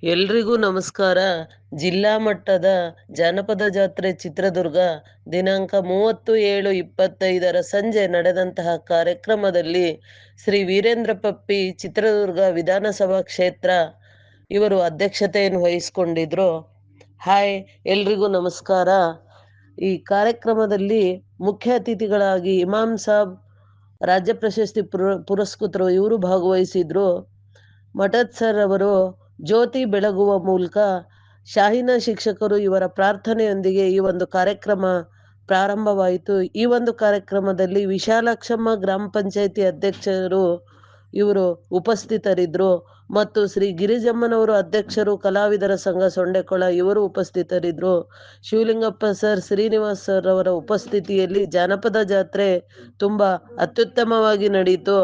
ಎಲ್ರಿಗೂ ನಮಸ್ಕಾರ. ಜಿಲ್ಲಾ ಮಟ್ಟದ ಜಾನಪದ ಜಾತ್ರೆ ಚಿತ್ರದುರ್ಗ ದಿನಾಂಕ 30/7/25 ಸಂಜೆ ನಡೆದಂತಹ ಕಾರ್ಯಕ್ರಮದಲ್ಲಿ ಶ್ರೀ ವೀರೇಂದ್ರ ಪಪ್ಪಿ ಚಿತ್ರದುರ್ಗ ವಿಧಾನಸಭಾ ಕ್ಷೇತ್ರ ಇವರು ಅಧ್ಯಕ್ಷತೆಯನ್ನು ವಹಿಸಿಕೊಂಡಿದ್ರು. ಹಾಯ್, ಎಲ್ರಿಗೂ ನಮಸ್ಕಾರ. ಈ ಕಾರ್ಯಕ್ರಮದಲ್ಲಿ ಮುಖ್ಯ ಅತಿಥಿಗಳಾಗಿ ಇಮಾಮ್ ಸಾಬ್ ರಾಜ್ಯ ಪ್ರಶಸ್ತಿ ಪುರಸ್ಕೃತರು ಇವರು ಭಾಗವಹಿಸಿದ್ರು. ಮಠದ್ ಸರ್ ಅವರು ಜ್ಯೋತಿ ಬೆಳಗುವ ಮೂಲಕ ಶಾಹಿನ ಶಿಕ್ಷಕರು ಇವರ ಪ್ರಾರ್ಥನೆಯೊಂದಿಗೆ ಈ ಒಂದು ಕಾರ್ಯಕ್ರಮ ಪ್ರಾರಂಭವಾಯಿತು. ಈ ಒಂದು ಕಾರ್ಯಕ್ರಮದಲ್ಲಿ ವಿಶಾಲಾಕ್ಷಮ್ಮ ಗ್ರಾಮ ಪಂಚಾಯಿತಿ ಅಧ್ಯಕ್ಷರು ಇವರು ಉಪಸ್ಥಿತರಿದ್ದರು ಮತ್ತು ಶ್ರೀ ಗಿರಿಜಮ್ಮನವರು ಅಧ್ಯಕ್ಷರು ಕಲಾವಿದರ ಸಂಘ ಸೊಂಡೆಕೊಳ ಇವರು ಉಪಸ್ಥಿತರಿದ್ದರು. ಶಿವಲಿಂಗಪ್ಪ ಸರ್, ಶ್ರೀನಿವಾಸ್ ಸರ್ ಅವರ ಉಪಸ್ಥಿತಿಯಲ್ಲಿ ಜಾನಪದ ಜಾತ್ರೆ ತುಂಬಾ ಅತ್ಯುತ್ತಮವಾಗಿ ನಡೆಯಿತು.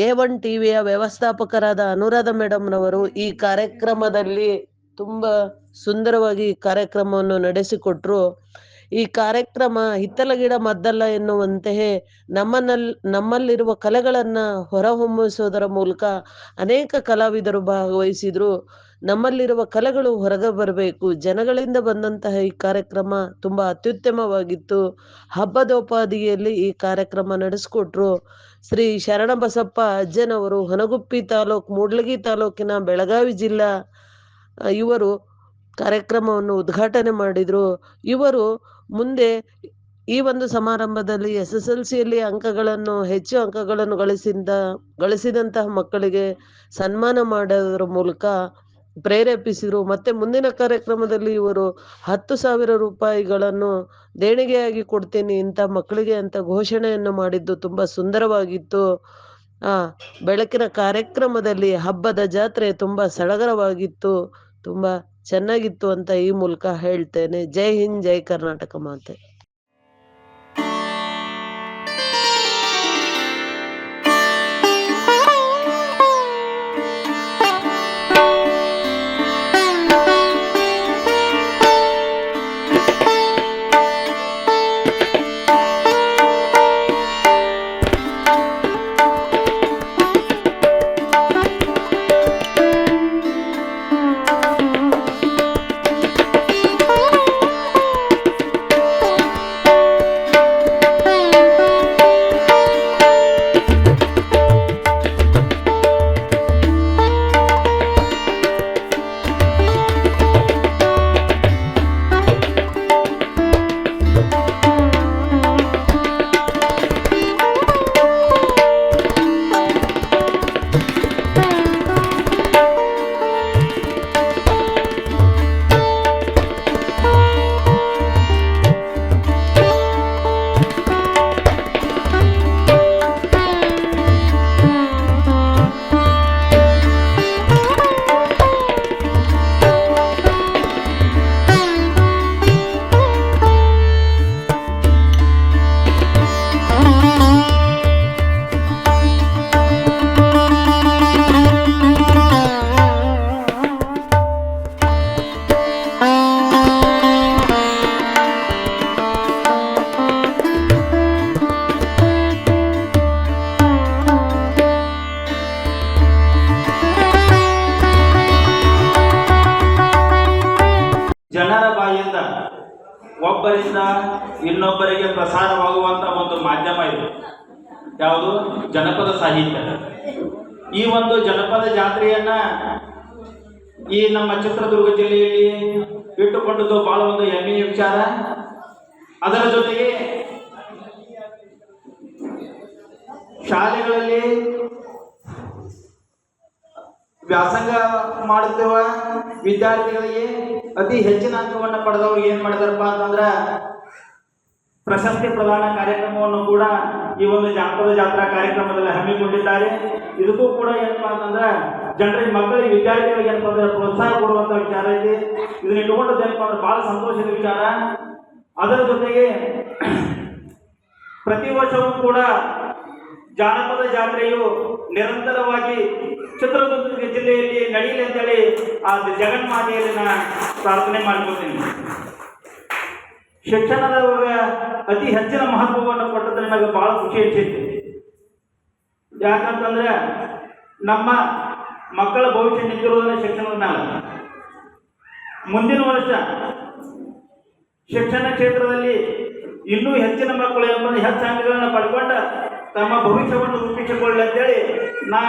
A1 ಟಿವಿಯ ವ್ಯವಸ್ಥಾಪಕರಾದ ಅನುರಾಧ ಮೇಡಮ್ನವರು ಈ ಕಾರ್ಯಕ್ರಮದಲ್ಲಿ ತುಂಬಾ ಸುಂದರವಾಗಿ ಕಾರ್ಯಕ್ರಮವನ್ನು ನಡೆಸಿಕೊಟ್ರು. ಈ ಕಾರ್ಯಕ್ರಮ ಹಿತ್ತಲ ಗಿಡ ಮದ್ದಲ್ಲ ಎನ್ನುವಂತೆಯೇ ನಮ್ಮಲ್ಲಿರುವ ಕಲೆಗಳನ್ನ ಹೊರಹೊಮ್ಮಿಸುವುದರ ಮೂಲಕ ಅನೇಕ ಕಲಾವಿದರು ಭಾಗವಹಿಸಿದ್ರು. ನಮ್ಮಲ್ಲಿರುವ ಕಲೆಗಳು ಹೊರಗೆ ಬರಬೇಕು. ಜನಗಳಿಂದ ಬಂದಂತಹ ಈ ಕಾರ್ಯಕ್ರಮ ತುಂಬಾ ಅತ್ಯುತ್ತಮವಾಗಿತ್ತು. ಹಬ್ಬದೋಪಾದಿಯಲ್ಲಿ ಈ ಕಾರ್ಯಕ್ರಮ ನಡೆಸಿಕೊಟ್ರು. ಶ್ರೀ ಶರಣಬಸಪ್ಪ ಅಜ್ಜನವರು ಹನಗುಪ್ಪಿ ತಾಲೂಕು, ಮೂಡ್ಲಗಿ ತಾಲೂಕಿನ ಬೆಳಗಾವಿ ಜಿಲ್ಲಾ ಇವರು ಕಾರ್ಯಕ್ರಮವನ್ನು ಉದ್ಘಾಟನೆ ಮಾಡಿದ್ರು. ಇವರು ಮುಂದೆ ಈ ಒಂದು ಸಮಾರಂಭದಲ್ಲಿ SSLCಯಲ್ಲಿ ಹೆಚ್ಚು ಅಂಕಗಳನ್ನು ಗಳಿಸಿದಂತಹ ಮಕ್ಕಳಿಗೆ ಸನ್ಮಾನ ಮಾಡೋದ್ರ ಮೂಲಕ ಪ್ರೇರೇಪಿಸಿದರು. ಮತ್ತೆ ಮುಂದಿನ ಕಾರ್ಯಕ್ರಮದಲ್ಲಿ ಇವರು 10,000 ರೂಪಾಯಿಗಳನ್ನು ದೇಣಿಗೆಯಾಗಿ ಕೊಡ್ತೀನಿ ಇಂಥ ಮಕ್ಕಳಿಗೆ ಅಂತ ಘೋಷಣೆಯನ್ನು ಮಾಡಿದ್ದು ತುಂಬಾ ಸುಂದರವಾಗಿತ್ತು. ಬೆಳಕಿನ ಕಾರ್ಯಕ್ರಮದಲ್ಲಿ ಹಬ್ಬದ ಜಾತ್ರೆ ತುಂಬಾ ಸಡಗರವಾಗಿತ್ತು, ತುಂಬಾ ಚೆನ್ನಾಗಿತ್ತು ಅಂತ ಈ ಮೂಲಕ ಹೇಳ್ತೇನೆ. ಜೈ ಹಿಂದ್, ಜೈ ಕರ್ನಾಟಕ ಮಾತೆ. ಜನರ ಬಾಯಿಂದ ಒಬ್ಬರಿಂದ ಇನ್ನೊಬ್ಬರಿಗೆ ಪ್ರಸಾರವಾಗುವಂತ ಒಂದು ಮಾಧ್ಯಮ ಇದು. ಯಾವುದು? ಜನಪದ ಸಾಹಿತ್ಯ. ಈ ಒಂದು ಜನಪದ ಜಾತ್ರೆಯನ್ನ ಈ ನಮ್ಮ ಚಿತ್ರದುರ್ಗ ಜಿಲ್ಲೆಯಲ್ಲಿ ಇಟ್ಟುಕೊಂಡದ್ದು ಬಹಳ ಒಂದು ಹೆಮ್ಮೆಯ ವಿಚಾರ. ಅದರ ಜೊತೆಗೆ ಶಾಲೆಗಳಲ್ಲಿ ವ್ಯಾಸಂಗ ಮಾಡುತ್ತಿರುವ ವಿದ್ಯಾರ್ಥಿಗಳಿಗೆ ಅತಿ ಹೆಚ್ಚಿನ ಅಂಕವನ್ನು ಪಡೆದವ್ರಿಗೆ ಏನ್ ಮಾಡಿದಾರಪ್ಪ ಅಂತಂದ್ರ ಪ್ರಶಸ್ತಿ ಪ್ರದಾನ ಕಾರ್ಯಕ್ರಮವನ್ನು ಕೂಡ ಈ ಒಂದು ಜಾನಪದ ಜಾತ್ರಾ ಕಾರ್ಯಕ್ರಮದಲ್ಲಿ ಹಮ್ಮಿಕೊಂಡಿದ್ದಾರೆ. ಇದಕ್ಕೂ ಕೂಡ ಏನಪ್ಪಾ ಅಂತಂದ್ರೆ ಜನರಿಗೆ, ಮಕ್ಕಳಿಗೆ, ವಿದ್ಯಾರ್ಥಿಗಳಿಗೆ ಏನಪ್ಪಾ ಅಂದ್ರೆ ಪ್ರೋತ್ಸಾಹ ಕೊಡುವಂತ ವಿಚಾರ ಐತಿ. ಇದನ್ನ ಇಟ್ಟುಕೊಂಡದ್ದು ಏನಪ್ಪಾ ಅಂದ್ರೆ ಬಹಳ ಸಂತೋಷದ ವಿಚಾರ. ಅದರ ಜೊತೆಗೆ ಪ್ರತಿ ವರ್ಷವೂ ಕೂಡ ಜಾನಪದ ಜಾತ್ರೆಯು ನಿರಂತರವಾಗಿ ಚಿತ್ರದುರ್ಗ ಜಿಲ್ಲೆಯಲ್ಲಿ ನಡೆಯಲಿ ಅಂತೇಳಿ ಆ ಜಗನ್ಮಾತೆಯಲ್ಲಿ ನಾನು ಪ್ರಾರ್ಥನೆ ಮಾಡ್ಕೊತೀನಿ. ಶಿಕ್ಷಣದ ಅತಿ ಹೆಚ್ಚಿನ ಮಹತ್ವವನ್ನು ಕೊಟ್ಟದ್ರೆ ನನಗೆ ಬಹಳ ಖುಷಿ ಅನಿಸುತ್ತೆ. ಯಾಕಂತಂದ್ರೆ ನಮ್ಮ ಮಕ್ಕಳ ಭವಿಷ್ಯ ನಿಂತಿರುವುದನ್ನು ಶಿಕ್ಷಣದ ಮೇಲೆ. ಮುಂದಿನ ವರ್ಷ ಶಿಕ್ಷಣ ಕ್ಷೇತ್ರದಲ್ಲಿ ಇನ್ನೂ ಹೆಚ್ಚಿನ ಮಕ್ಕಳು ಎಂಬ ಹೆಚ್ಚು ಅಂಕಗಳನ್ನು ಪಡ್ಕೊಂಡ ತಮ್ಮ ಭವಿಷ್ಯವನ್ನು ರೂಪಿಸಿಕೊಳ್ಳಿ ಅಂತೇಳಿ ನಾ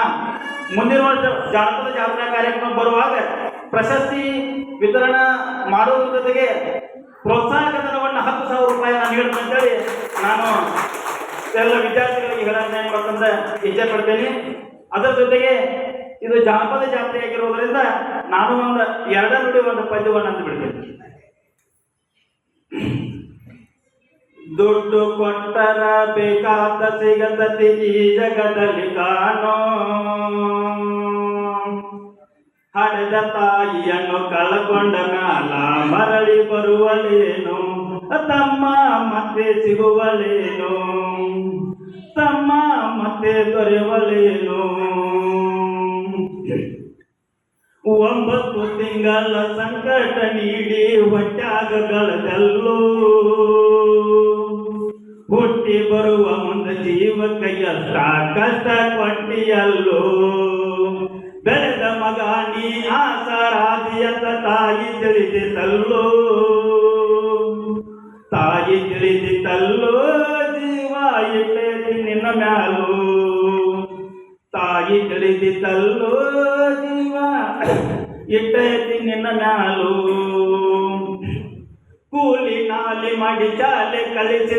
ಮುಂದಿನ ವರ್ಷ ಜಾನಪದ ಜಾತ್ರಾ ಕಾರ್ಯಕ್ರಮ ಬರುವಾಗ ಪ್ರಶಸ್ತಿ ವಿತರಣಾ ಮಾಡುವುದರ ಜೊತೆಗೆ ಪ್ರೋತ್ಸಾಹಕ ಧನವನ್ನು 10,000 ರೂಪಾಯಿ ನಾನು ನೀಡುತ್ತೇನೆ ಅಂತೇಳಿ ನಾನು ಎಲ್ಲ ವಿದ್ಯಾರ್ಥಿಗಳಿಗೆ ಹೇಳಬೇಕಂತ ಇಚ್ಛೆ ಪಡ್ತೇನೆ. ಅದರ ಜೊತೆಗೆ ಇದು ಜಾನಪದ ಜಾತ್ರೆ ಆಗಿರುವುದರಿಂದ ನಾನು ಒಂದು 2 ನುಡಿ ಒಂದು ಪದ್ಯವನ್ನು ಅಂತ ಬಿಡ್ತೇನೆ. ದುಡ್ಡು ಕೊಟ್ಟರ ಬೇಕಾದ ಸಿಗತತಿ ಈ ಜಗದಲ್ಲಿ ಕಾಣೋ, ಹಡೆದ ತಾಯಿಯನ್ನು ಕಳಕೊಂಡ ಮ್ಯಾಲ ಮರಳಿ ಬರುವಳೇನು, ತಮ್ಮ ಮತ್ತೆ ಸಿಗುವಳೇನು, ತಮ್ಮ ಮತ್ತೆ ದೊರೆಯುವಳೇನು. 9 ತಿಂಗಳ ಸಂಕಟ ನೀಡಿ ಹೊಟ್ಯಾಗ ಗಳದೆಲ್ಲೋ, ಹುಟ್ಟಿ ಬರುವ ಮುಂದೆ ಜೀವಕ್ಕೆ ಎಷ್ಟ ಕಷ್ಟ ಕೊಟ್ಟಿಯಲ್ಲೋ. ಬೆಳೆದ ಮಗ ನೀ ಆಸರಾದಿಯಂತ ತಾಯಿ ತಿಳಿದಿತ್ತಲ್ಲೋ, ತಾಯಿ ತಿಳಿದಿತ್ತಲ್ಲೋ. ಜೀವ ಇಟ್ಟೈತಿ ನಿನ್ನ ಮ್ಯಾಲೋ, ತಾಯಿ ತಿಳಿದಿತ್ತಲ್ಲೋ. ಜೀವ ಇಟ್ಟೈತಿ ನಿನ್ನ ಮ್ಯಾಲೋ. ಕೂಲಿ ನಾಲಿ ಮಾಡಿ ಶಾಲೆ ಕಲಿಸಿ